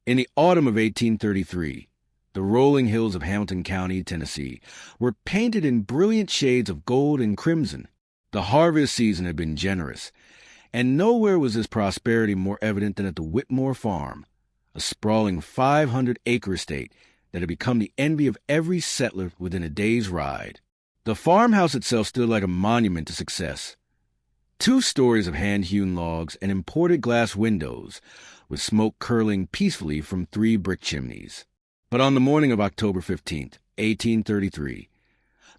In the autumn of 1833, the rolling hills of Hamilton County, Tennessee, were painted in brilliant shades of gold and crimson. The harvest season had been generous, and nowhere was this prosperity more evident than at the Whitmore farm, a sprawling 500-acre estate that had become the envy of every settler within a day's ride. The farmhouse itself stood like a monument to success. 2 stories of hand-hewn logs and imported glass windows, with smoke curling peacefully from 3 brick chimneys. But on the morning of October 15th, 1833,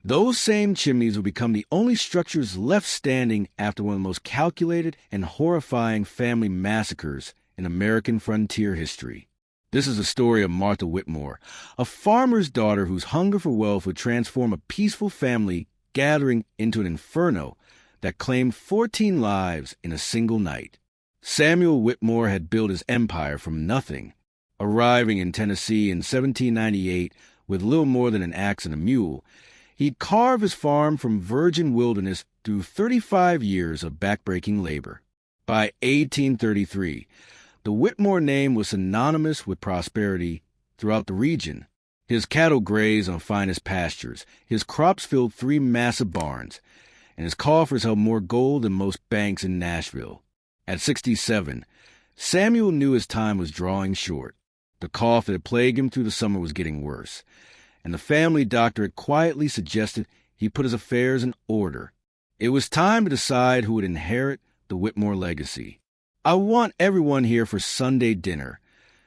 those same chimneys would become the only structures left standing after one of the most calculated and horrifying family massacres in American frontier history. This is the story of Martha Whitmore, a farmer's daughter whose hunger for wealth would transform a peaceful family gathering into an inferno that claimed 14 lives in a single night. Samuel Whitmore had built his empire from nothing. Arriving in Tennessee in 1798 with little more than an axe and a mule, he'd carved his farm from virgin wilderness through 35 years of backbreaking labor. By 1833, the Whitmore name was synonymous with prosperity throughout the region. His cattle grazed on finest pastures, his crops filled 3 massive barns, and his coffers held more gold than most banks in Nashville. At 67, Samuel knew his time was drawing short. The cough that had plagued him through the summer was getting worse, and the family doctor had quietly suggested he put his affairs in order. It was time to decide who would inherit the Whitmore legacy. "I want everyone here for Sunday dinner,"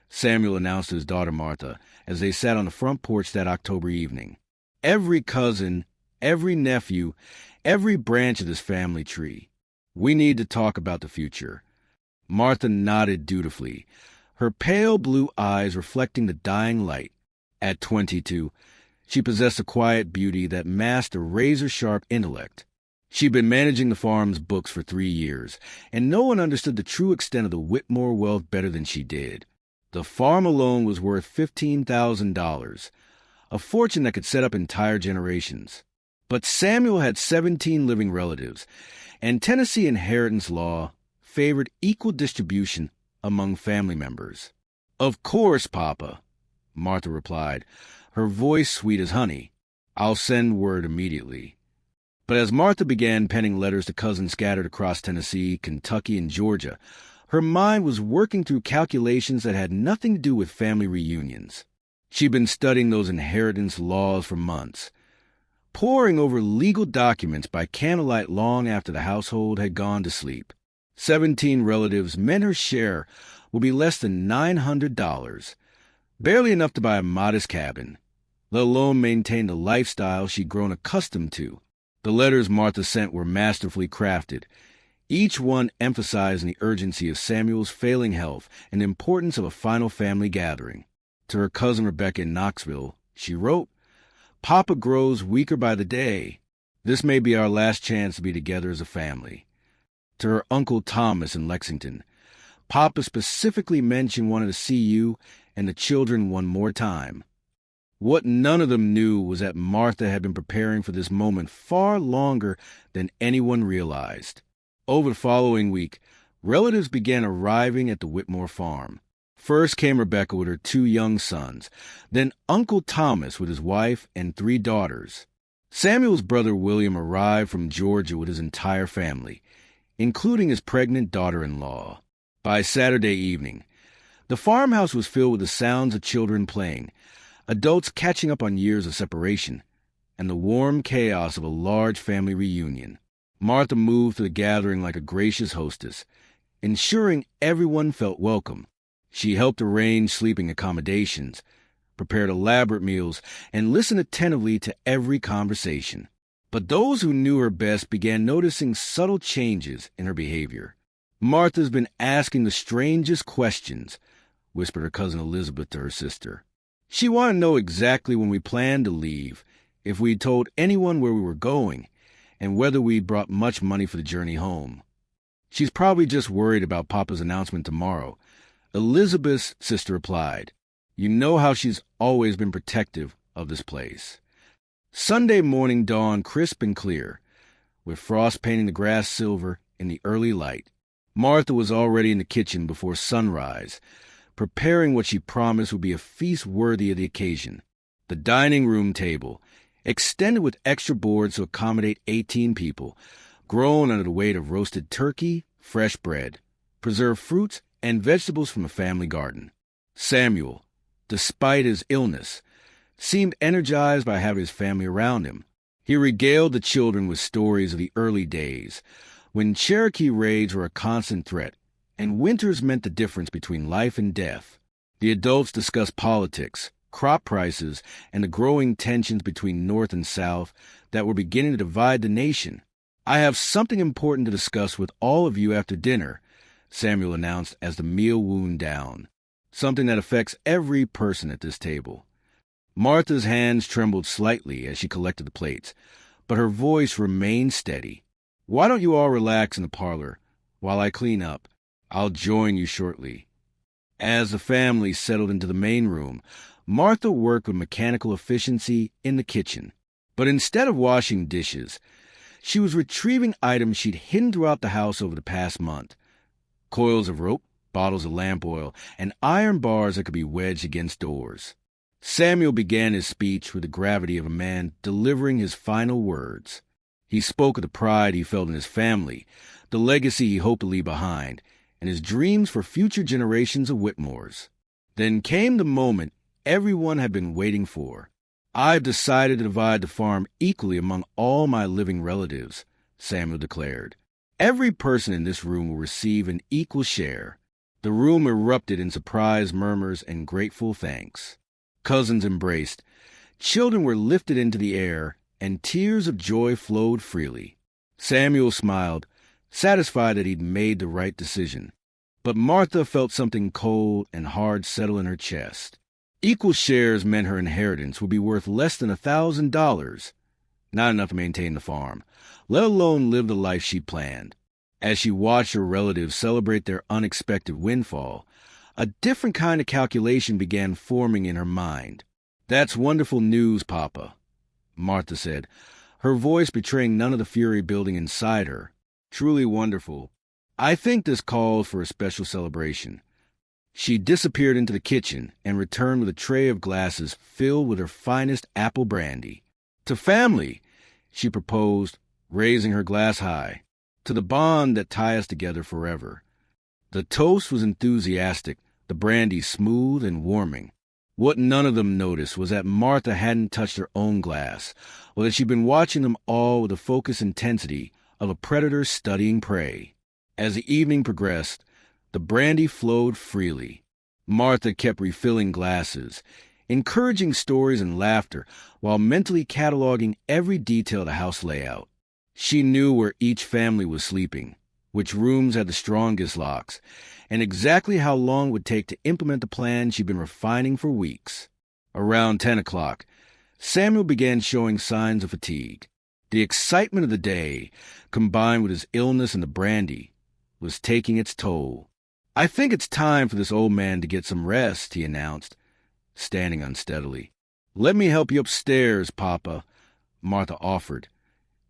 Samuel announced to his daughter Martha as they sat on the front porch that October evening. "Every cousin, every nephew, every branch of this family tree. We need to talk about the future." Martha nodded dutifully, her pale blue eyes reflecting the dying light. At 22, she possessed a quiet beauty that masked a razor-sharp intellect. She'd been managing the farm's books for 3 years, and no one understood the true extent of the Whitmore wealth better than she did. The farm alone was worth $15,000, a fortune that could set up entire generations. But Samuel had 17 living relatives, and Tennessee inheritance law favored equal distribution among family members. "Of course, Papa," Martha replied, her voice sweet as honey. "I'll send word immediately." But as Martha began penning letters to cousins scattered across Tennessee, Kentucky, and Georgia, her mind was working through calculations that had nothing to do with family reunions. She'd been studying those inheritance laws for months, poring over legal documents by candlelight long after the household had gone to sleep. 17 relatives meant her share would be less than $900, barely enough to buy a modest cabin, let alone maintain the lifestyle she'd grown accustomed to. The letters Martha sent were masterfully crafted, each one emphasizing the urgency of Samuel's failing health and the importance of a final family gathering. To her cousin Rebecca in Knoxville, she wrote, "Papa grows weaker by the day. This may be our last chance to be together as a family." To her Uncle Thomas in Lexington, "Papa specifically mentioned wanting to see you and the children one more time." What none of them knew was that Martha had been preparing for this moment far longer than anyone realized. Over the following week, relatives began arriving at the Whitmore farm. First came Rebecca with her 2 young sons, then Uncle Thomas with his wife and 3 daughters. Samuel's brother William arrived from Georgia with his entire family, including his pregnant daughter-in-law. By Saturday evening, the farmhouse was filled with the sounds of children playing, adults catching up on years of separation, and the warm chaos of a large family reunion. Martha moved through the gathering like a gracious hostess, ensuring everyone felt welcome. She helped arrange sleeping accommodations, prepared elaborate meals, and listened attentively to every conversation. But those who knew her best began noticing subtle changes in her behavior. "Martha's been asking the strangest questions," whispered her cousin Elizabeth to her sister. "She wanted to know exactly when we planned to leave, if we'd told anyone where we were going, and whether we'd brought much money for the journey home. She's probably just worried about Papa's announcement tomorrow," Elizabeth's sister replied. "You know how she's always been protective of this place." Sunday morning dawned crisp and clear, with frost painting the grass silver in the early light. Martha was already in the kitchen before sunrise, preparing what she promised would be a feast worthy of the occasion. The dining room table, extended with extra boards to accommodate 18 people, grown under the weight of roasted turkey, fresh bread, preserved fruits, and vegetables from a family garden. Samuel, despite his illness, seemed energized by having his family around him. He regaled the children with stories of the early days, when Cherokee raids were a constant threat, and winters meant the difference between life and death. The adults discussed politics, crop prices, and the growing tensions between North and South that were beginning to divide the nation. "I have something important to discuss with all of you after dinner," Samuel announced as the meal wound down. "Something that affects every person at this table." Martha's hands trembled slightly as she collected the plates, but her voice remained steady. "Why don't you all relax in the parlor while I clean up? I'll join you shortly." As the family settled into the main room, Martha worked with mechanical efficiency in the kitchen. But instead of washing dishes, she was retrieving items she'd hidden throughout the house over the past month. Coils of rope, bottles of lamp oil, and iron bars that could be wedged against doors. Samuel began his speech with the gravity of a man delivering his final words. He spoke of the pride he felt in his family, the legacy he hoped to leave behind, and his dreams for future generations of Whitmores. Then came the moment everyone had been waiting for. "I've decided to divide the farm equally among all my living relatives," Samuel declared. "Every person in this room will receive an equal share." The room erupted in surprised murmurs and grateful thanks. Cousins embraced, children were lifted into the air, and tears of joy flowed freely. Samuel smiled, satisfied that he'd made the right decision. But Martha felt something cold and hard settle in her chest. Equal shares meant her inheritance would be worth less than $1,000, not enough to maintain the farm, let alone live the life she planned. As she watched her relatives celebrate their unexpected windfall, a different kind of calculation began forming in her mind. "That's wonderful news, Papa," Martha said, her voice betraying none of the fury building inside her. "Truly wonderful. I think this calls for a special celebration." She disappeared into the kitchen and returned with a tray of glasses filled with her finest apple brandy. "To family," she proposed, raising her glass high, "to the bond that ties us together forever." The toast was enthusiastic, the brandy smooth and warming. What none of them noticed was that Martha hadn't touched her own glass, or that she'd been watching them all with the focused intensity of a predator studying prey. As the evening progressed, the brandy flowed freely. Martha kept refilling glasses, encouraging stories and laughter, while mentally cataloging every detail of the house layout. She knew where each family was sleeping, which rooms had the strongest locks, and exactly how long it would take to implement the plan she'd been refining for weeks. Around 10 o'clock, Samuel began showing signs of fatigue. The excitement of the day, combined with his illness and the brandy, was taking its toll. "I think it's time for this old man to get some rest," he announced, standing unsteadily. "Let me help you upstairs, Papa," Martha offered,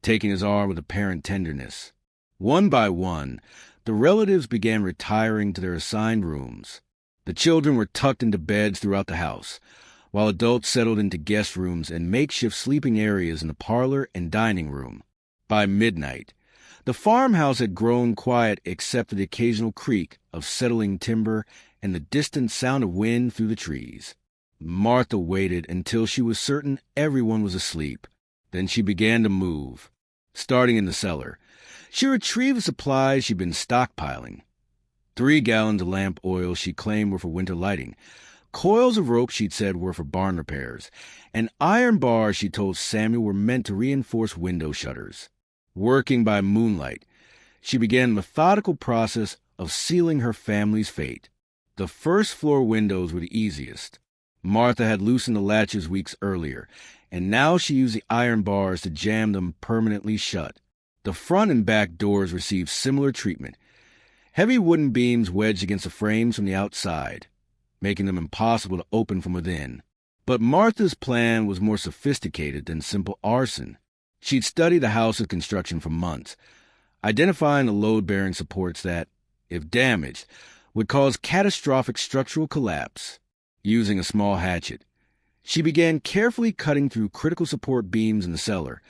taking his arm with apparent tenderness. One by one, the relatives began retiring to their assigned rooms. The children were tucked into beds throughout the house, while adults settled into guest rooms and makeshift sleeping areas in the parlor and dining room. By midnight, the farmhouse had grown quiet except for the occasional creak of settling timber and the distant sound of wind through the trees. Martha waited until she was certain everyone was asleep. Then she began to move. Starting in the cellar, she retrieved the supplies she'd been stockpiling. 3 gallons of lamp oil she claimed were for winter lighting, coils of rope she'd said were for barn repairs, and iron bars she told Samuel were meant to reinforce window shutters. Working by moonlight, she began the methodical process of sealing her family's fate. The first-floor windows were the easiest. Martha had loosened the latches weeks earlier, and now she used the iron bars to jam them permanently shut. The front and back doors received similar treatment, heavy wooden beams wedged against the frames from the outside, making them impossible to open from within. But Martha's plan was more sophisticated than simple arson. She'd studied the house's construction for months, identifying the load-bearing supports that, if damaged, would cause catastrophic structural collapse. Using a small hatchet, she began carefully cutting through critical support beams in the cellar,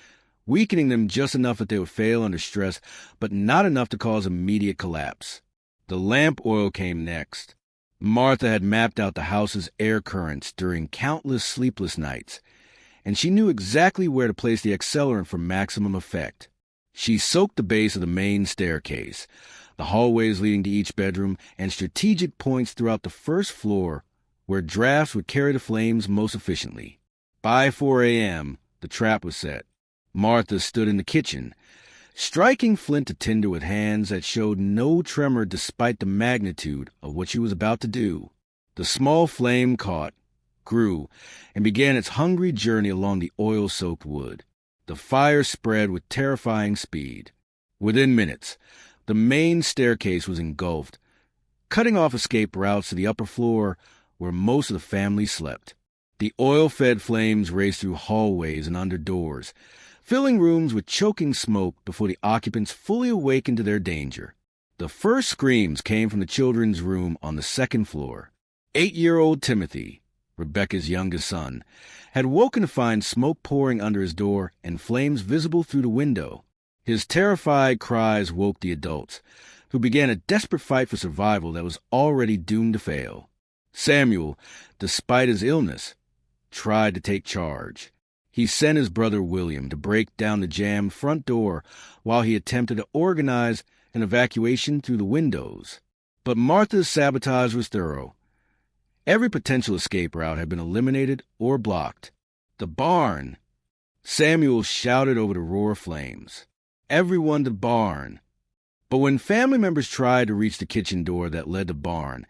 weakening them just enough that they would fail under stress, but not enough to cause immediate collapse. The lamp oil came next. Martha had mapped out the house's air currents during countless sleepless nights, and she knew exactly where to place the accelerant for maximum effect. She soaked the base of the main staircase, the hallways leading to each bedroom, and strategic points throughout the first floor where drafts would carry the flames most efficiently. By 4 a.m., the trap was set. Martha stood in the kitchen, striking flint to tinder with hands that showed no tremor despite the magnitude of what she was about to do. The small flame caught, grew, and began its hungry journey along the oil-soaked wood. The fire spread with terrifying speed. Within minutes, the main staircase was engulfed, cutting off escape routes to the upper floor where most of the family slept. The oil-fed flames raced through hallways and under doors, filling rooms with choking smoke before the occupants fully awakened to their danger. The first screams came from the children's room on the second floor. 8-year-old Timothy, Rebecca's youngest son, had woken to find smoke pouring under his door and flames visible through the window. His terrified cries woke the adults, who began a desperate fight for survival that was already doomed to fail. Samuel, despite his illness, tried to take charge. He sent his brother William to break down the jammed front door while he attempted to organize an evacuation through the windows. But Martha's sabotage was thorough. Every potential escape route had been eliminated or blocked. The barn! Samuel shouted over the roar of flames. Everyone to the barn! But when family members tried to reach the kitchen door that led to the barn,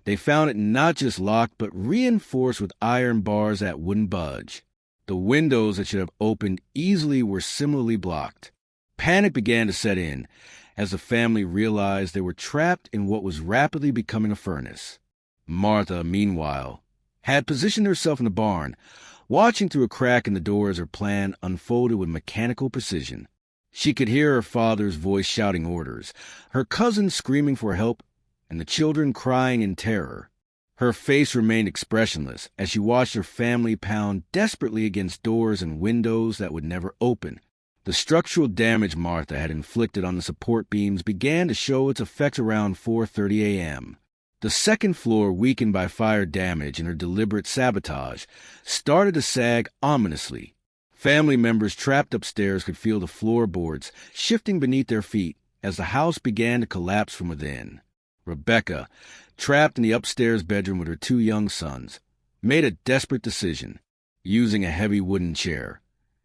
they found it not just locked but reinforced with iron bars that wouldn't budge. The windows that should have opened easily were similarly blocked. Panic began to set in as the family realized they were trapped in what was rapidly becoming a furnace. Martha, meanwhile, had positioned herself in the barn, watching through a crack in the door as her plan unfolded with mechanical precision. She could hear her father's voice shouting orders, her cousins screaming for help, and the children crying in terror. Her face remained expressionless as she watched her family pound desperately against doors and windows that would never open. The structural damage Martha had inflicted on the support beams began to show its effects around 4:30 a.m. The second floor, weakened by fire damage and her deliberate sabotage, started to sag ominously. Family members trapped upstairs could feel the floorboards shifting beneath their feet as the house began to collapse from within. Rebecca, trapped in the upstairs bedroom with her 2 young sons, made a desperate decision. Using a heavy wooden chair,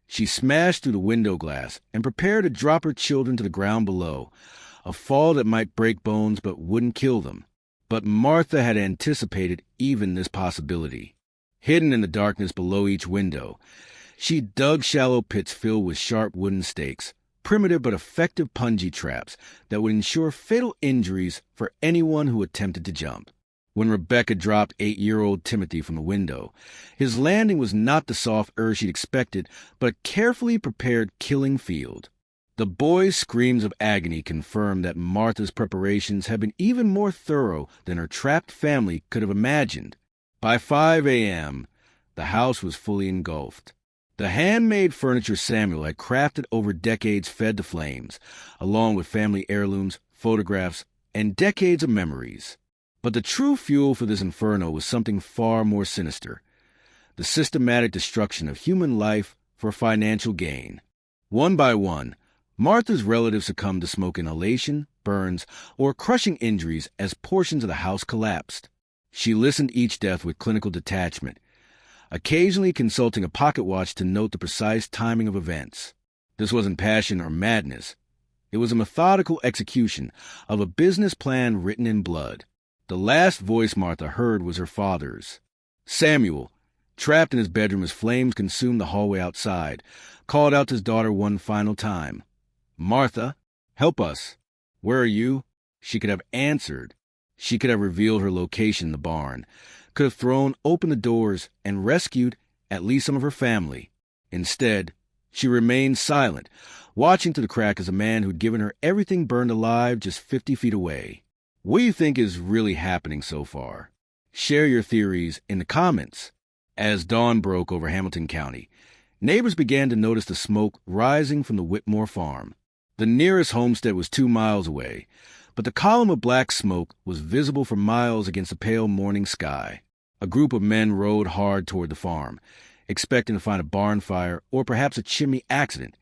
she smashed through the window glass and prepared to drop her children to the ground below, a fall that might break bones but wouldn't kill them. But Martha had anticipated even this possibility. Hidden in the darkness below each window, she dug shallow pits filled with sharp wooden stakes, primitive but effective punji traps that would ensure fatal injuries for anyone who attempted to jump. When Rebecca dropped 8-year-old Timothy from the window, his landing was not the soft earth she'd expected, but a carefully prepared killing field. The boy's screams of agony confirmed that Martha's preparations had been even more thorough than her trapped family could have imagined. By 5 a.m., the house was fully engulfed. The handmade furniture Samuel had crafted over decades fed the flames, along with family heirlooms, photographs, and decades of memories. But the true fuel for this inferno was something far more sinister: the systematic destruction of human life for financial gain. One by one, Martha's relatives succumbed to smoke inhalation, burns, or crushing injuries as portions of the house collapsed. She listened each death with clinical detachment, occasionally consulting a pocket watch to note the precise timing of events. This wasn't passion or madness. It was a methodical execution of a business plan written in blood. The last voice Martha heard was her father's. Samuel, trapped in his bedroom as flames consumed the hallway outside, called out to his daughter one final time. "Martha, help us. Where are you?" She could have answered. She could have revealed her location in the barn, could have thrown open the doors and rescued at least some of her family. Instead, she remained silent, watching through the crack as a man who'd given her everything burned alive just 50 feet away. What do you think is really happening so far? Share your theories in the comments. As dawn broke over Hamilton County, neighbors began to notice the smoke rising from the Whitmore farm. The nearest homestead was 2 miles away, but the column of black smoke was visible for miles against the pale morning sky. A group of men rode hard toward the farm, expecting to find a barn fire or perhaps a chimney accident,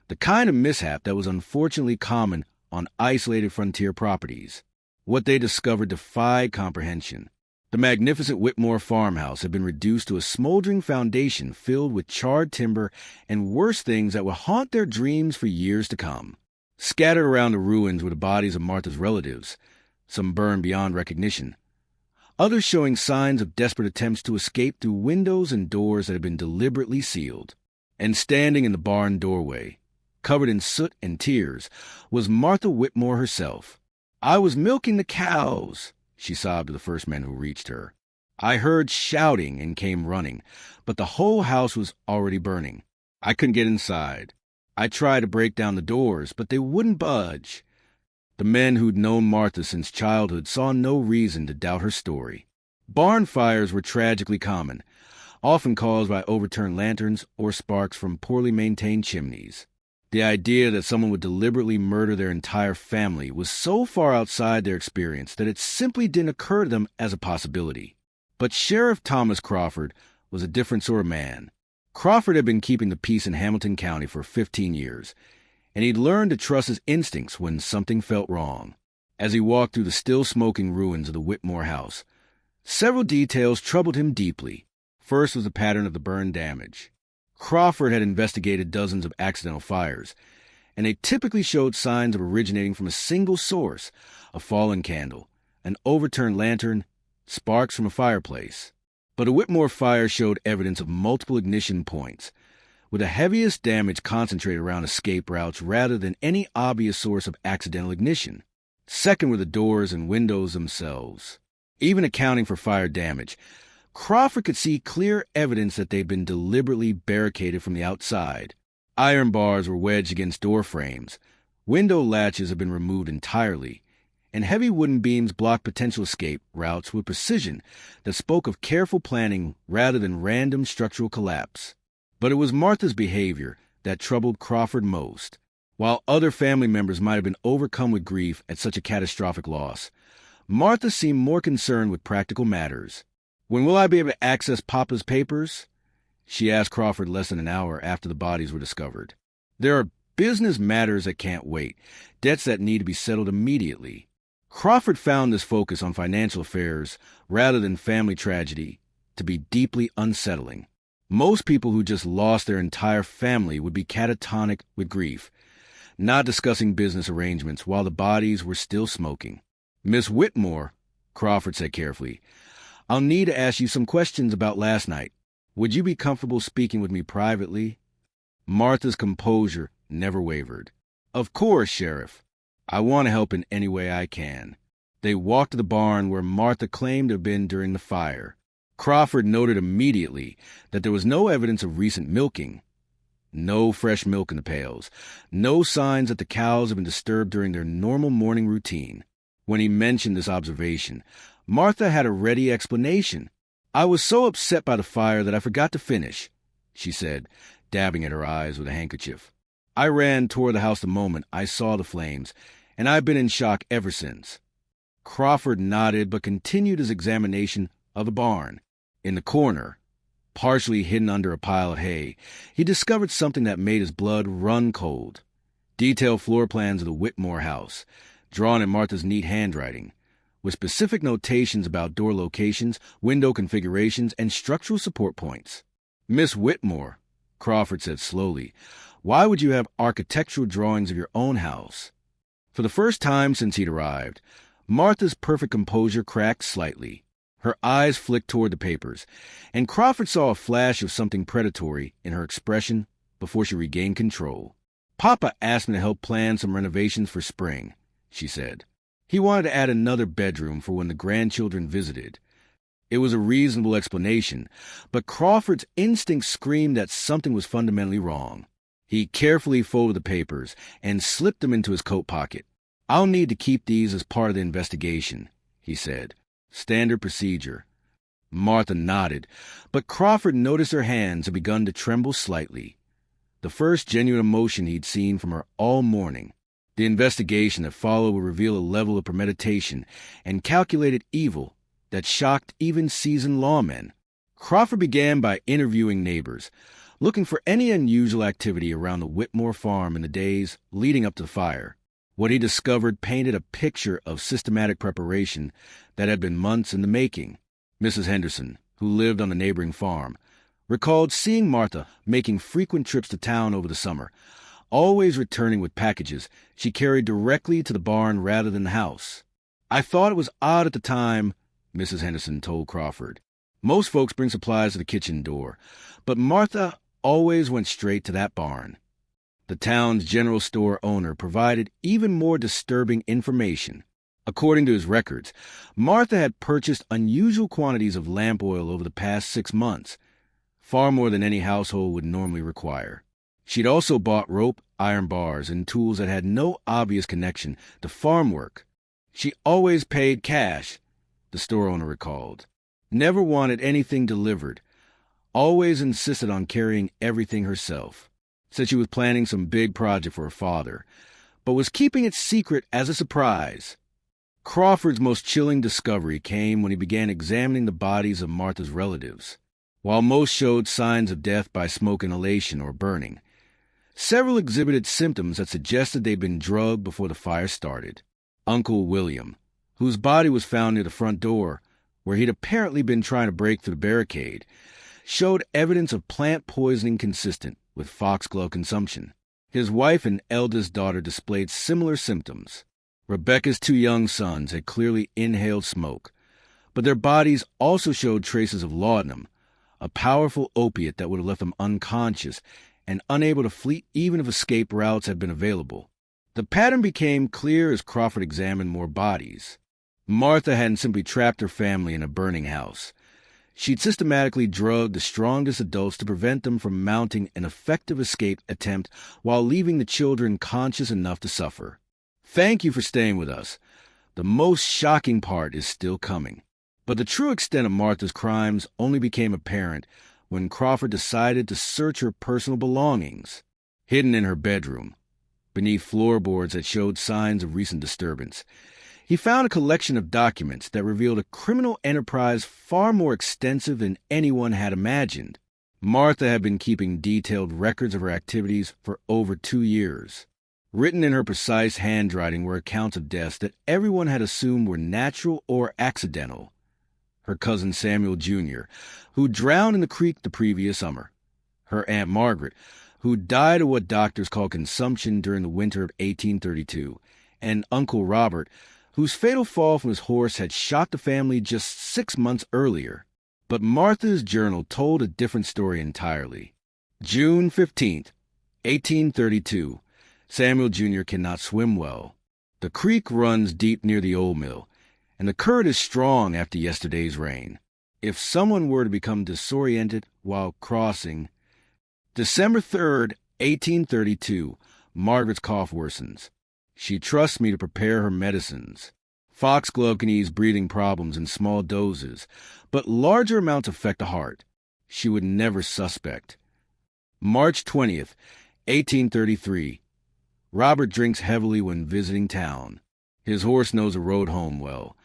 the kind of mishap that was unfortunately common on isolated frontier properties. What they discovered defied comprehension. The magnificent Whitmore farmhouse had been reduced to a smoldering foundation filled with charred timber and worse things that would haunt their dreams for years to come. Scattered around the ruins were the bodies of Martha's relatives, some burned beyond recognition, others showing signs of desperate attempts to escape through windows and doors that had been deliberately sealed. And standing in the barn doorway, covered in soot and tears, was Martha Whitmore herself. "I was milking the cows," she sobbed to the first men who reached her. "I heard shouting and came running, but the whole house was already burning. I couldn't get inside. I tried to break down the doors, but they wouldn't budge." The men who'd known Martha since childhood saw no reason to doubt her story. Barn fires were tragically common, often caused by overturned lanterns or sparks from poorly maintained chimneys. The idea that someone would deliberately murder their entire family was so far outside their experience that it simply didn't occur to them as a possibility. But Sheriff Thomas Crawford was a different sort of man. Crawford had been keeping the peace in Hamilton County for 15 years, and he'd learned to trust his instincts when something felt wrong. As he walked through the still smoking ruins of the Whitmore house, several details troubled him deeply. First was the pattern of the burn damage. Crawford had investigated dozens of accidental fires, and they typically showed signs of originating from a single source: a fallen candle, an overturned lantern, sparks from a fireplace. But a Whitmore fire showed evidence of multiple ignition points, with the heaviest damage concentrated around escape routes rather than any obvious source of accidental ignition. Second were the doors and windows themselves. Even accounting for fire damage, Crawford could see clear evidence that they'd been deliberately barricaded from the outside. Iron bars were wedged against door frames, window latches had been removed entirely, and heavy wooden beams blocked potential escape routes with precision that spoke of careful planning rather than random structural collapse. But it was Martha's behavior that troubled Crawford most. While other family members might have been overcome with grief at such a catastrophic loss, Martha seemed more concerned with practical matters. "When will I be able to access Papa's papers?" she asked Crawford less than an hour after the bodies were discovered. "There are business matters that can't wait, debts that need to be settled immediately." Crawford found this focus on financial affairs rather than family tragedy to be deeply unsettling. Most people who just lost their entire family would be catatonic with grief, not discussing business arrangements while the bodies were still smoking. "Miss Whitmore," Crawford said carefully, "I'll need to ask you some questions about last night. Would you be comfortable speaking with me privately?" Martha's composure never wavered. "Of course, Sheriff. I want to help in any way I can." They walked to the barn where Martha claimed to have been during the fire. Crawford noted immediately that there was no evidence of recent milking. No fresh milk in the pails. No signs that the cows had been disturbed during their normal morning routine. When he mentioned this observation, Martha had a ready explanation. "I was so upset by the fire that I forgot to finish," she said, dabbing at her eyes with a handkerchief. "I ran toward the house the moment I saw the flames, and I've been in shock ever since." Crawford nodded but continued his examination of the barn. In the corner, partially hidden under a pile of hay, he discovered something that made his blood run cold. Detailed floor plans of the Whitmore house, drawn in Martha's neat handwriting, with specific notations about door locations, window configurations, and structural support points. "Miss Whitmore," Crawford said slowly, "why would you have architectural drawings of your own house?" For the first time since he'd arrived, Martha's perfect composure cracked slightly. Her eyes flicked toward the papers, and Crawford saw a flash of something predatory in her expression before she regained control. "Papa asked me to help plan some renovations for spring," she said. "He wanted to add another bedroom for when the grandchildren visited." It was a reasonable explanation, but Crawford's instinct screamed that something was fundamentally wrong. He carefully folded the papers and slipped them into his coat pocket. "I'll need to keep these as part of the investigation," he said. "Standard procedure." Martha nodded, but Crawford noticed her hands had begun to tremble slightly. The first genuine emotion he'd seen from her all morning. The investigation that followed would reveal a level of premeditation and calculated evil that shocked even seasoned lawmen. Crawford began by interviewing neighbors, looking for any unusual activity around the Whitmore farm in the days leading up to the fire. What he discovered painted a picture of systematic preparation that had been months in the making. Mrs. Henderson, who lived on the neighboring farm, recalled seeing Martha making frequent trips to town over the summer, always returning with packages she carried directly to the barn rather than the house. "I thought it was odd at the time," Mrs. Henderson told Crawford. "Most folks bring supplies to the kitchen door, but Martha always went straight to that barn." The town's general store owner provided even more disturbing information. According to his records, Martha had purchased unusual quantities of lamp oil over the past 6 months, far more than any household would normally require. She'd also bought rope, iron bars, and tools that had no obvious connection to farm work. "She always paid cash," the store owner recalled. "Never wanted anything delivered. Always insisted on carrying everything herself. Said she was planning some big project for her father, but was keeping it secret as a surprise." Crawford's most chilling discovery came when he began examining the bodies of Martha's relatives. While most showed signs of death by smoke inhalation or burning, several exhibited symptoms that suggested they'd been drugged before the fire started. Uncle William, whose body was found near the front door, where he'd apparently been trying to break through the barricade, showed evidence of plant poisoning consistent with foxglove consumption. His wife and eldest daughter displayed similar symptoms. Rebecca's 2 young sons had clearly inhaled smoke, but their bodies also showed traces of laudanum, a powerful opiate that would have left them unconscious and unable to flee even if escape routes had been available. The pattern became clear as Crawford examined more bodies. Martha hadn't simply trapped her family in a burning house. She'd systematically drugged the strongest adults to prevent them from mounting an effective escape attempt while leaving the children conscious enough to suffer. Thank you for staying with us. The most shocking part is still coming. But the true extent of Martha's crimes only became apparent when Crawford decided to search her personal belongings. Hidden in her bedroom, beneath floorboards that showed signs of recent disturbance, he found a collection of documents that revealed a criminal enterprise far more extensive than anyone had imagined. Martha had been keeping detailed records of her activities for over 2 years. Written in her precise handwriting were accounts of deaths that everyone had assumed were natural or accidental. Her cousin Samuel Jr., who drowned in the creek the previous summer. Her Aunt Margaret, who died of what doctors call consumption during the winter of 1832. And Uncle Robert, whose fatal fall from his horse had shot the family just 6 months earlier. But Martha's journal told a different story entirely. June 15th, 1832. Samuel Jr. cannot swim well. The creek runs deep near the old mill, and the current is strong after yesterday's rain. If someone were to become disoriented while crossing... December 3rd, 1832, Margaret's cough worsens. She trusts me to prepare her medicines. Foxglove can ease breathing problems in small doses, but larger amounts affect the heart. She would never suspect. March 20th, 1833. Robert drinks heavily when visiting town. His horse knows the road home well,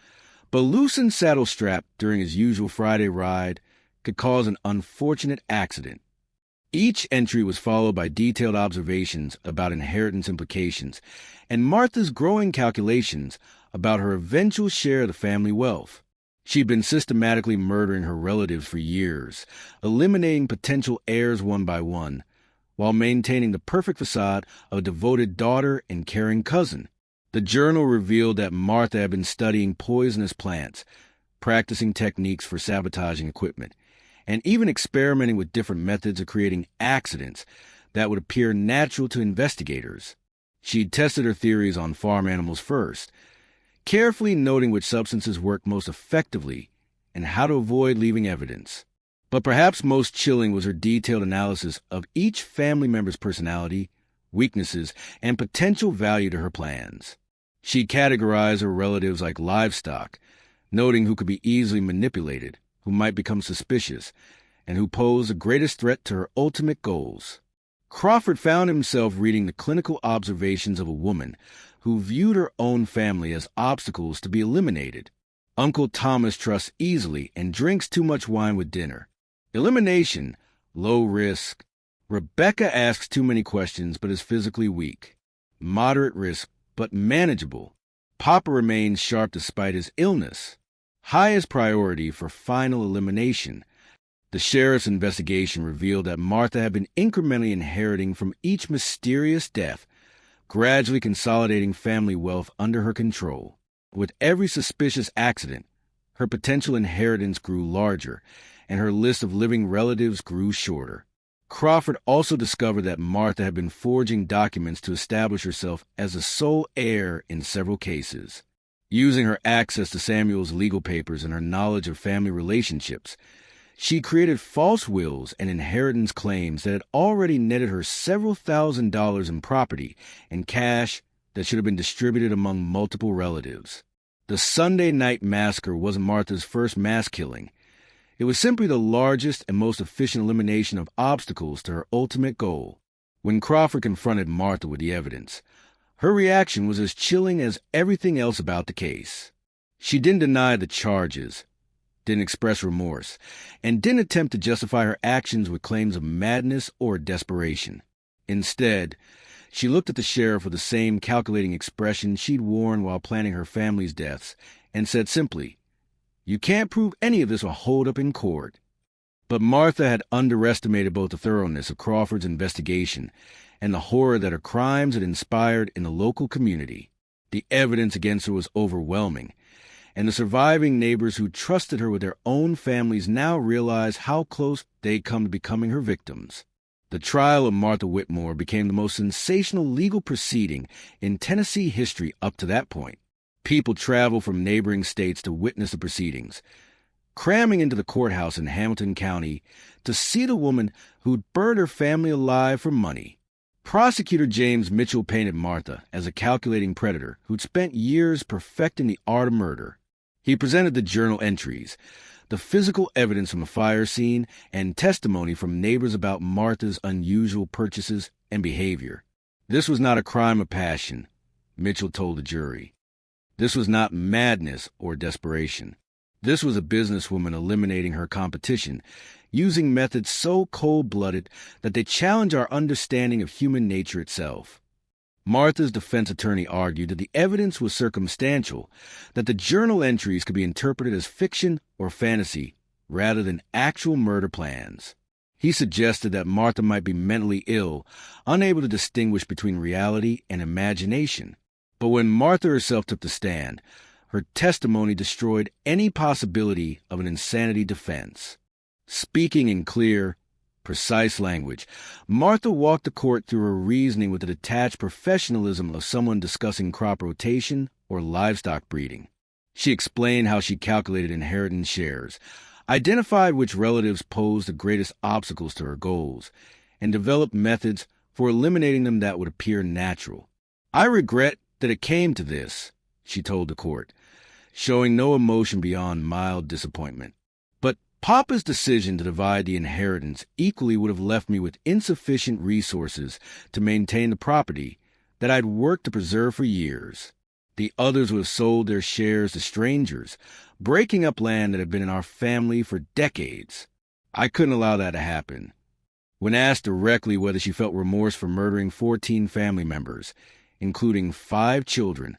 but loosened saddle strap during his usual Friday ride could cause an unfortunate accident. Each entry was followed by detailed observations about inheritance implications and Martha's growing calculations about her eventual share of the family wealth. She'd been systematically murdering her relatives for years, eliminating potential heirs one by one, while maintaining the perfect facade of a devoted daughter and caring cousin. The journal revealed that Martha had been studying poisonous plants, practicing techniques for sabotaging equipment, and even experimenting with different methods of creating accidents that would appear natural to investigators. She'd tested her theories on farm animals first, carefully noting which substances worked most effectively and how to avoid leaving evidence. But perhaps most chilling was her detailed analysis of each family member's personality, weaknesses, and potential value to her plans. She categorized her relatives like livestock, noting who could be easily manipulated, who might become suspicious, and who posed the greatest threat to her ultimate goals. Crawford found himself reading the clinical observations of a woman who viewed her own family as obstacles to be eliminated. Uncle Thomas trusts easily and drinks too much wine with dinner. Elimination, low risk. Rebecca asks too many questions but is physically weak. Moderate risk, but manageable. Papa remains sharp despite his illness. Highest priority for final elimination. The sheriff's investigation revealed that Martha had been incrementally inheriting from each mysterious death, gradually consolidating family wealth under her control. With every suspicious accident, her potential inheritance grew larger, and her list of living relatives grew shorter. Crawford also discovered that Martha had been forging documents to establish herself as the sole heir in several cases. Using her access to Samuel's legal papers and her knowledge of family relationships, she created false wills and inheritance claims that had already netted her several $1,000s in property and cash that should have been distributed among multiple relatives. The Sunday night massacre wasn't Martha's first mass killing. It was simply the largest and most efficient elimination of obstacles to her ultimate goal. When Crawford confronted Martha with the evidence, her reaction was as chilling as everything else about the case. She didn't deny the charges, didn't express remorse, and didn't attempt to justify her actions with claims of madness or desperation. Instead, she looked at the sheriff with the same calculating expression she'd worn while planning her family's deaths and said simply, "You can't prove any of this will hold up in court." But Martha had underestimated both the thoroughness of Crawford's investigation and the horror that her crimes had inspired in the local community. The evidence against her was overwhelming, and the surviving neighbors who trusted her with their own families now realized how close they'd come to becoming her victims. The trial of Martha Whitmore became the most sensational legal proceeding in Tennessee history up to that point. People traveled from neighboring states to witness the proceedings, cramming into the courthouse in Hamilton County to see the woman who'd burned her family alive for money. Prosecutor James Mitchell painted Martha as a calculating predator who'd spent years perfecting the art of murder. He presented the journal entries, the physical evidence from the fire scene, and testimony from neighbors about Martha's unusual purchases and behavior. This was not a crime of passion, Mitchell told the jury. This was not madness or desperation. This was a businesswoman eliminating her competition, using methods so cold-blooded that they challenge our understanding of human nature itself. Martha's defense attorney argued that the evidence was circumstantial, that the journal entries could be interpreted as fiction or fantasy rather than actual murder plans. He suggested that Martha might be mentally ill, unable to distinguish between reality and imagination. But when Martha herself took the stand, her testimony destroyed any possibility of an insanity defense. Speaking in clear, precise language, Martha walked the court through her reasoning with the detached professionalism of someone discussing crop rotation or livestock breeding. She explained how she calculated inheritance shares, identified which relatives posed the greatest obstacles to her goals, and developed methods for eliminating them that would appear natural. "I regret that it came to this," she told the court, showing no emotion beyond mild disappointment. "But Papa's decision to divide the inheritance equally would have left me with insufficient resources to maintain the property that I'd worked to preserve for years. The others would have sold their shares to strangers, breaking up land that had been in our family for decades. I couldn't allow that to happen." When asked directly whether she felt remorse for murdering 14 family members, including 5 children,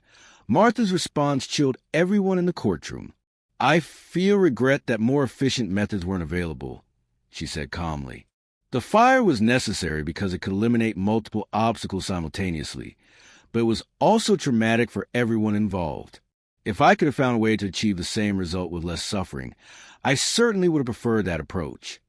Martha's response chilled everyone in the courtroom. "I feel regret that more efficient methods weren't available," she said calmly. "The fire was necessary because it could eliminate multiple obstacles simultaneously, but it was also traumatic for everyone involved. If I could have found a way to achieve the same result with less suffering, I certainly would have preferred that approach."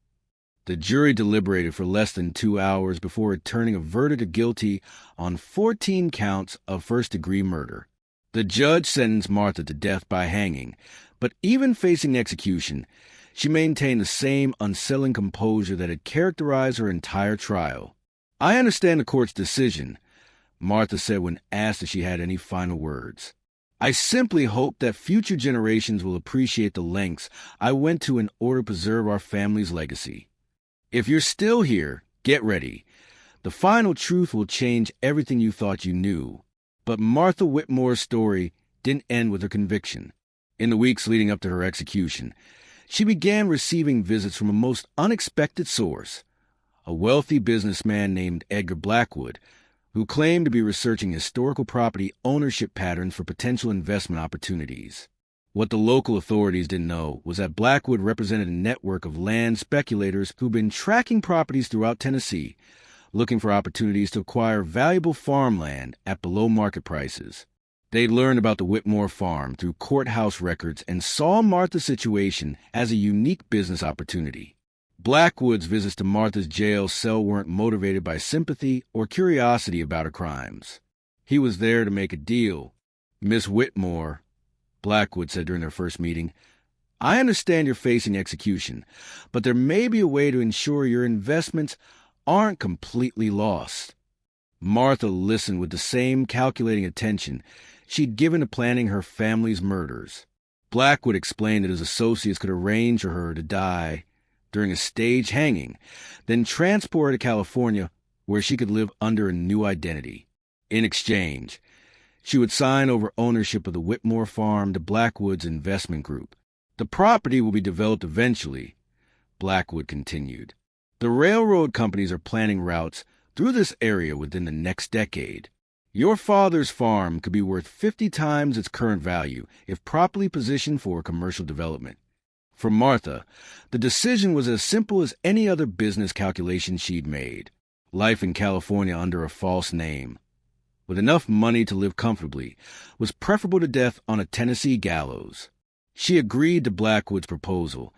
The jury deliberated for less than 2 hours before returning a verdict of guilty on 14 counts of first-degree murder. The judge sentenced Martha to death by hanging, but even facing execution, she maintained the same unsettling composure that had characterized her entire trial. "I understand the court's decision. Martha said when asked if she had any final words. "I simply hope that future generations will appreciate the lengths I went to in order to preserve our family's legacy. If you're still here, get ready. The final truth will change everything you thought you knew." But Martha Whitmore's story didn't end with her conviction. In the weeks leading up to her execution, she began receiving visits from a most unexpected source, a wealthy businessman named Edgar Blackwood, who claimed to be researching historical property ownership patterns for potential investment opportunities. What the local authorities didn't know was that Blackwood represented a network of land speculators who'd been tracking properties throughout Tennessee, looking for opportunities to acquire valuable farmland at below-market prices. They'd learned about the Whitmore farm through courthouse records and saw Martha's situation as a unique business opportunity. Blackwood's visits to Martha's jail cell weren't motivated by sympathy or curiosity about her crimes. He was there to make a deal. "Miss Whitmore," Blackwood said during their first meeting, "I understand you're facing execution, but there may be a way to ensure your investments aren't completely lost." Martha listened with the same calculating attention she'd given to planning her family's murders. Blackwood explained that his associates could arrange for her to die during a staged hanging, then transport her to California where she could live under a new identity. In exchange, she would sign over ownership of the Whitmore farm to Blackwood's investment group. "The property will be developed eventually," Blackwood continued. "The railroad companies are planning routes through this area within the next decade. Your father's farm could be worth 50 times its current value if properly positioned for commercial development." For Martha, the decision was as simple as any other business calculation she'd made. Life in California under a false name, with enough money to live comfortably, was preferable to death on a Tennessee gallows. She agreed to Blackwood's proposal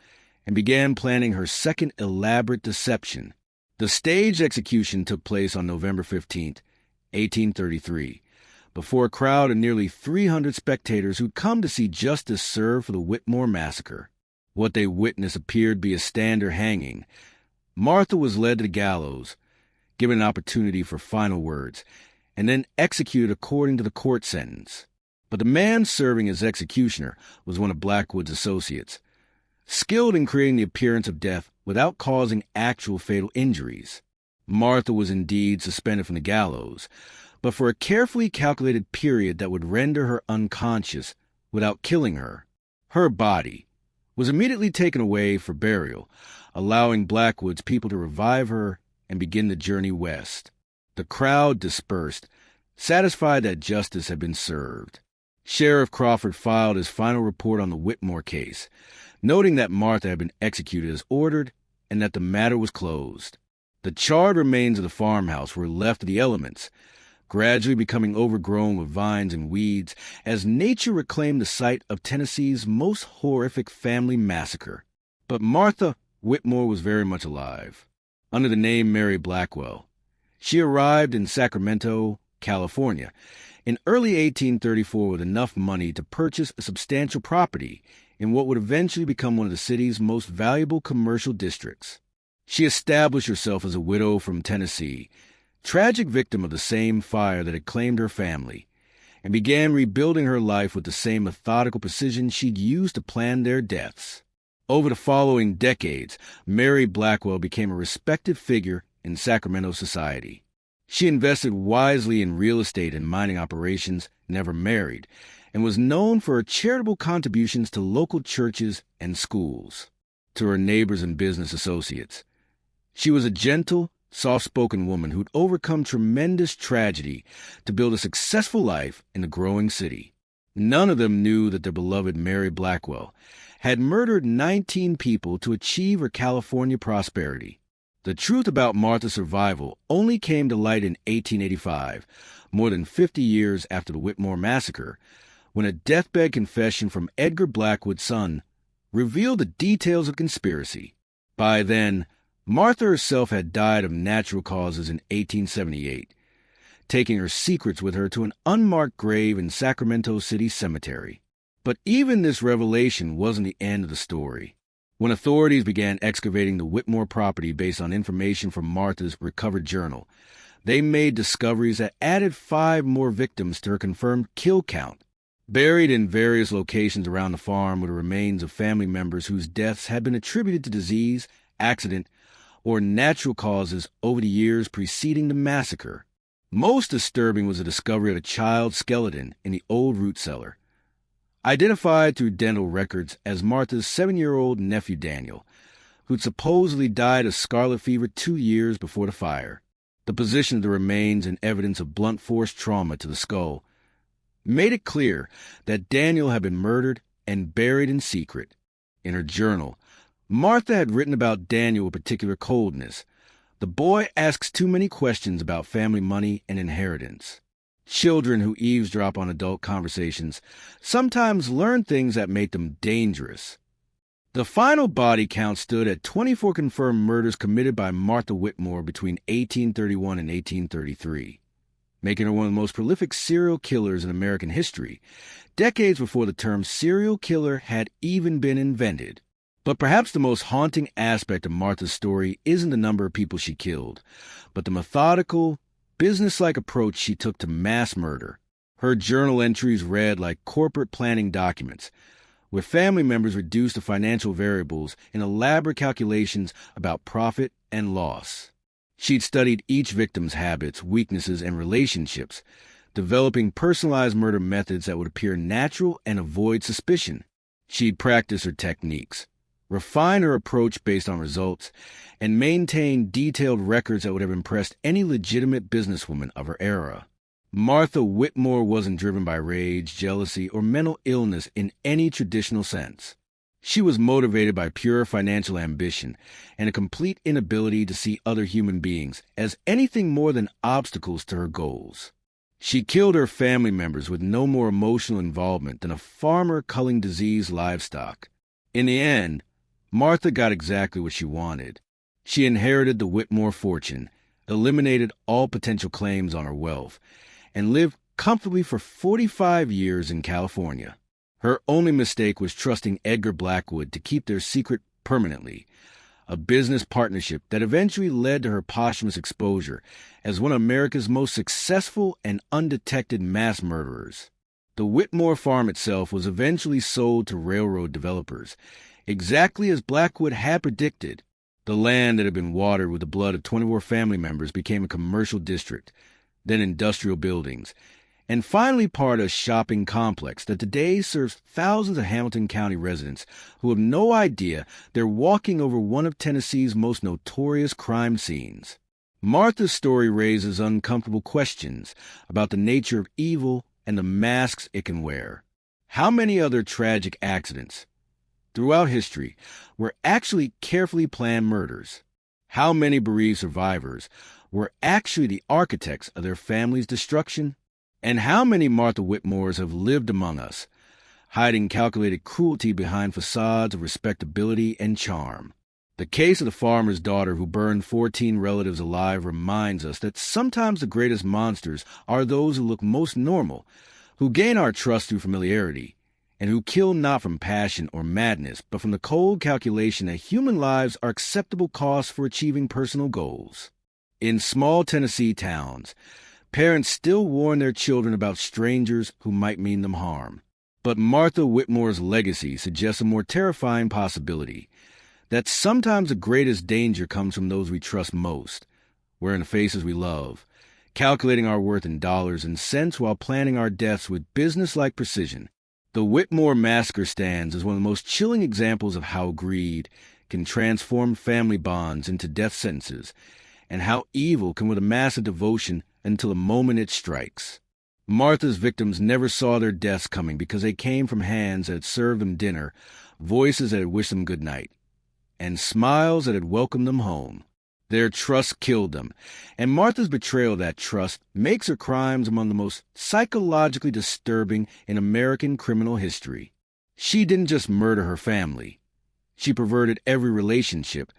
and began planning her second elaborate deception. The staged execution took place on November 15th, 1833, before a crowd of nearly 300 spectators who'd come to see justice served for the Whitmore massacre. What they witnessed appeared to be a standard hanging. Martha was led to the gallows, given an opportunity for final words, and then executed according to the court sentence. But the man serving as executioner was one of Blackwood's associates, skilled in creating the appearance of death without causing actual fatal injuries. Martha was indeed suspended from the gallows, but for a carefully calculated period that would render her unconscious without killing her. Her body was immediately taken away for burial, allowing Blackwood's people to revive her and begin the journey west. The crowd dispersed, satisfied that justice had been served. Sheriff Crawford filed his final report on the Whitmore case, noting that Martha had been executed as ordered and that the matter was closed. The charred remains of the farmhouse were left to the elements, gradually becoming overgrown with vines and weeds as nature reclaimed the site of Tennessee's most horrific family massacre. But Martha Whitmore was very much alive. Under the name Mary Blackwell, she arrived in Sacramento, California, in early 1834 with enough money to purchase a substantial property in what would eventually become one of the city's most valuable commercial districts. She established herself as a widow from Tennessee, tragic victim of the same fire that had claimed her family, and began rebuilding her life with the same methodical precision she'd used to plan their deaths. Over the following decades, Mary Blackwell became a respected figure in Sacramento society. She invested wisely in real estate and mining operations, never married, and was known for her charitable contributions to local churches and schools. To her neighbors and business associates, she was a gentle, soft-spoken woman who'd overcome tremendous tragedy to build a successful life in the growing city. None of them knew that their beloved Mary Blackwell had murdered 19 people to achieve her California prosperity. The truth about Martha's survival only came to light in 1885, more than 50 years after the Whitmore massacre, when a deathbed confession from Edgar Blackwood's son revealed the details of the conspiracy. By then, Martha herself had died of natural causes in 1878, taking her secrets with her to an unmarked grave in Sacramento City Cemetery. But even this revelation wasn't the end of the story. When authorities began excavating the Whitmore property based on information from Martha's recovered journal, They made discoveries that added 5 more victims to her confirmed kill count. Buried in various locations around the farm were the remains of family members whose deaths had been attributed to disease, accident, or natural causes over the years preceding the massacre. Most disturbing was the discovery of a child's skeleton in the old root cellar, identified through dental records as Martha's 7-year-old nephew Daniel, who'd supposedly died of scarlet fever 2 years before the fire. The position of the remains and evidence of blunt force trauma to the skull made it clear that Daniel had been murdered and buried in secret. In her journal, Martha had written about Daniel with particular coldness. The boy asks too many questions about family money and inheritance. Children who eavesdrop on adult conversations sometimes learn things that make them dangerous. The final body count stood at 24 confirmed murders committed by Martha Whitmore between 1831 and 1833. Making her one of the most prolific serial killers in American history, decades before the term serial killer had even been invented. But perhaps the most haunting aspect of Martha's story isn't the number of people she killed, but the methodical, business-like approach she took to mass murder. Her journal entries read like corporate planning documents, with family members reduced to financial variables in elaborate calculations about profit and loss. She'd studied each victim's habits, weaknesses, and relationships, developing personalized murder methods that would appear natural and avoid suspicion. She'd practiced her techniques, refined her approach based on results, and maintained detailed records that would have impressed any legitimate businesswoman of her era. Martha Whitmore wasn't driven by rage, jealousy, or mental illness in any traditional sense. She was motivated by pure financial ambition and a complete inability to see other human beings as anything more than obstacles to her goals. She killed her family members with no more emotional involvement than a farmer culling diseased livestock. In the end, Martha got exactly what she wanted. She inherited the Whitmore fortune, eliminated all potential claims on her wealth, and lived comfortably for 45 years in California. Her only mistake was trusting Edgar Blackwood to keep their secret permanently, a business partnership that eventually led to her posthumous exposure as one of America's most successful and undetected mass murderers. The Whitmore farm itself was eventually sold to railroad developers, exactly as Blackwood had predicted. The land that had been watered with the blood of 24 family members became a commercial district, then industrial buildings, and finally part of a shopping complex that today serves thousands of Hamilton County residents who have no idea they're walking over one of Tennessee's most notorious crime scenes. Martha's story raises uncomfortable questions about the nature of evil and the masks it can wear. How many other tragic accidents throughout history were actually carefully planned murders? How many bereaved survivors were actually the architects of their family's destruction? And how many Martha Whitmores have lived among us, hiding calculated cruelty behind facades of respectability and charm? The case of the farmer's daughter who burned 14 relatives alive reminds us that sometimes the greatest monsters are those who look most normal, who gain our trust through familiarity, and who kill not from passion or madness, but from the cold calculation that human lives are acceptable costs for achieving personal goals. In small Tennessee towns, parents still warn their children about strangers who might mean them harm. But Martha Whitmore's legacy suggests a more terrifying possibility, that sometimes the greatest danger comes from those we trust most, wearing the faces we love, calculating our worth in dollars and cents while planning our deaths with business-like precision. The Whitmore massacre stands as one of the most chilling examples of how greed can transform family bonds into death sentences, and how evil can with a massive devotion until the moment it strikes. Martha's victims never saw their deaths coming because they came from hands that had served them dinner, voices that had wished them good night, and smiles that had welcomed them home. Their trust killed them, and Martha's betrayal of that trust makes her crimes among the most psychologically disturbing in American criminal history. She didn't just murder her family. She perverted every relationship,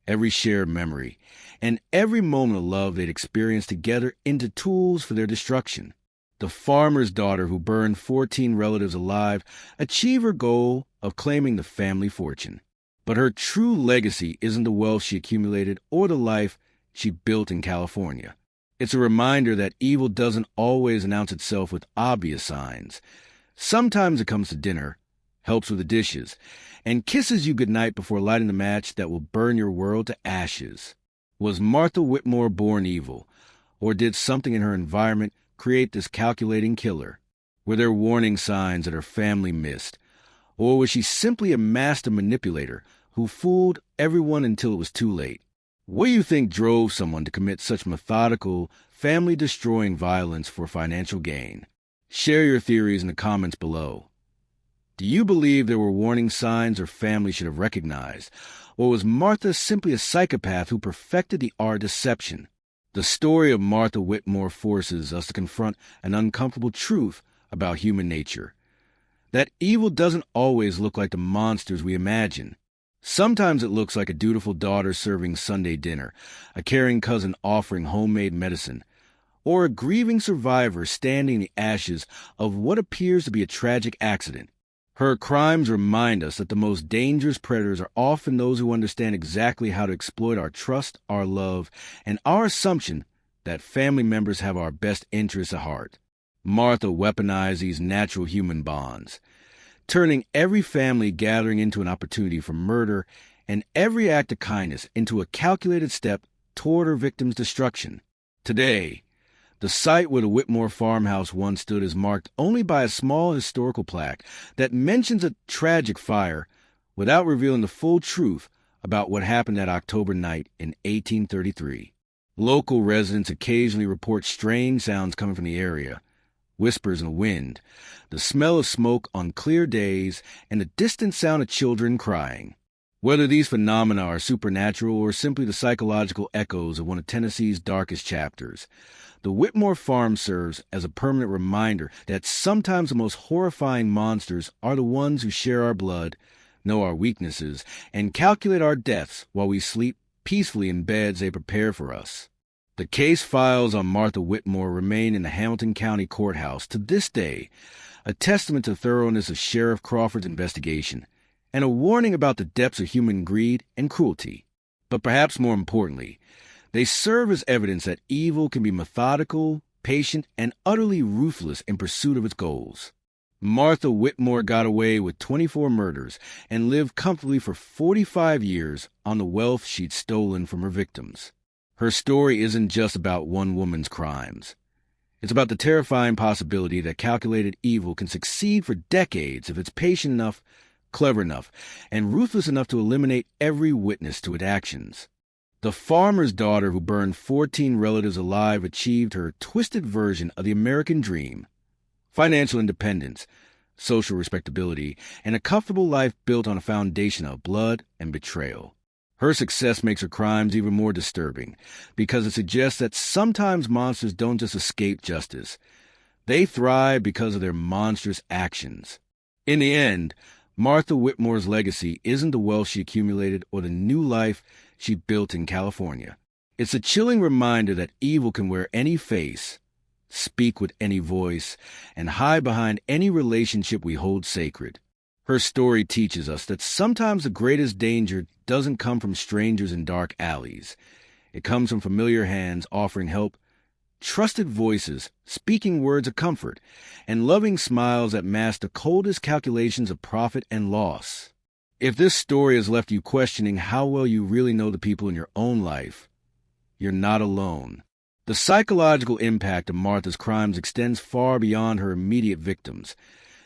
every shared memory, and every moment of love they'd experienced together into tools for their destruction. The farmer's daughter who burned 14 relatives alive achieved her goal of claiming the family fortune. But her true legacy isn't the wealth she accumulated or the life she built in California. It's a reminder that evil doesn't always announce itself with obvious signs. Sometimes it comes to dinner, helps with the dishes, and kisses you goodnight before lighting the match that will burn your world to ashes. Was Martha Whitmore born evil, or did something in her environment create this calculating killer? Were there warning signs that her family missed, or was she simply a master manipulator who fooled everyone until it was too late? What do you think drove someone to commit such methodical, family-destroying violence for financial gain? Share your theories in the comments below. Do you believe there were warning signs her family should have recognized, or was Martha simply a psychopath who perfected the art of deception? The story of Martha Whitmore forces us to confront an uncomfortable truth about human nature: that evil doesn't always look like the monsters we imagine. Sometimes it looks like a dutiful daughter serving Sunday dinner, a caring cousin offering homemade medicine, or a grieving survivor standing in the ashes of what appears to be a tragic accident. Her crimes remind us that the most dangerous predators are often those who understand exactly how to exploit our trust, our love, and our assumption that family members have our best interests at heart. Martha weaponized these natural human bonds, turning every family gathering into an opportunity for murder and every act of kindness into a calculated step toward her victim's destruction. Today, the site where the Whitmore farmhouse once stood is marked only by a small historical plaque that mentions a tragic fire without revealing the full truth about what happened that October night in 1833. Local residents occasionally report strange sounds coming from the area: whispers in the wind, the smell of smoke on clear days, and the distant sound of children crying. Whether these phenomena are supernatural or simply the psychological echoes of one of Tennessee's darkest chapters, the Whitmore farm serves as a permanent reminder that sometimes the most horrifying monsters are the ones who share our blood, know our weaknesses, and calculate our deaths while we sleep peacefully in beds they prepare for us. The case files on Martha Whitmore remain in the Hamilton County Courthouse to this day, a testament to the thoroughness of Sheriff Crawford's investigation, and a warning about the depths of human greed and cruelty. But perhaps more importantly, they serve as evidence that evil can be methodical, patient, and utterly ruthless in pursuit of its goals. Martha Whitmore got away with 24 murders and lived comfortably for 45 years on the wealth she'd stolen from her victims. Her story isn't just about one woman's crimes. It's about the terrifying possibility that calculated evil can succeed for decades if it's patient enough, clever enough, and ruthless enough to eliminate every witness to its actions. The farmer's daughter who burned 14 relatives alive achieved her twisted version of the American dream: financial independence, social respectability, and a comfortable life built on a foundation of blood and betrayal. Her success makes her crimes even more disturbing, because it suggests that sometimes monsters don't just escape justice. They thrive because of their monstrous actions. In the end, Martha Whitmore's legacy isn't the wealth she accumulated or the new life she built in California. It's a chilling reminder that evil can wear any face, speak with any voice, and hide behind any relationship we hold sacred. Her story teaches us that sometimes the greatest danger doesn't come from strangers in dark alleys. It comes from familiar hands offering help, trusted voices speaking words of comfort, and loving smiles that mask the coldest calculations of profit and loss. If this story has left you questioning how well you really know the people in your own life, you're not alone. The psychological impact of Martha's crimes extends far beyond her immediate victims,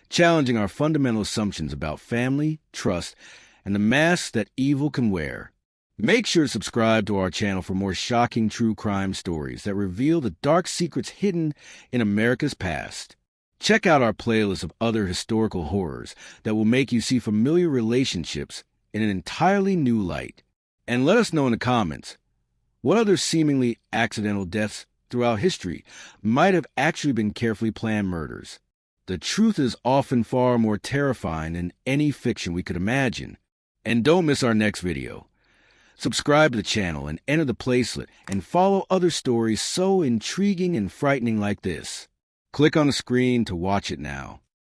challenging our fundamental assumptions about family, trust, and the masks that evil can wear. Make sure to subscribe to our channel for more shocking true crime stories that reveal the dark secrets hidden in America's past. Check out our playlist of other historical horrors that will make you see familiar relationships in an entirely new light. And let us know in the comments, what other seemingly accidental deaths throughout history might have actually been carefully planned murders? The truth is often far more terrifying than any fiction we could imagine. And don't miss our next video. Subscribe to the channel and enter the placelet and follow other stories so intriguing and frightening like this. Click on the screen to watch it now.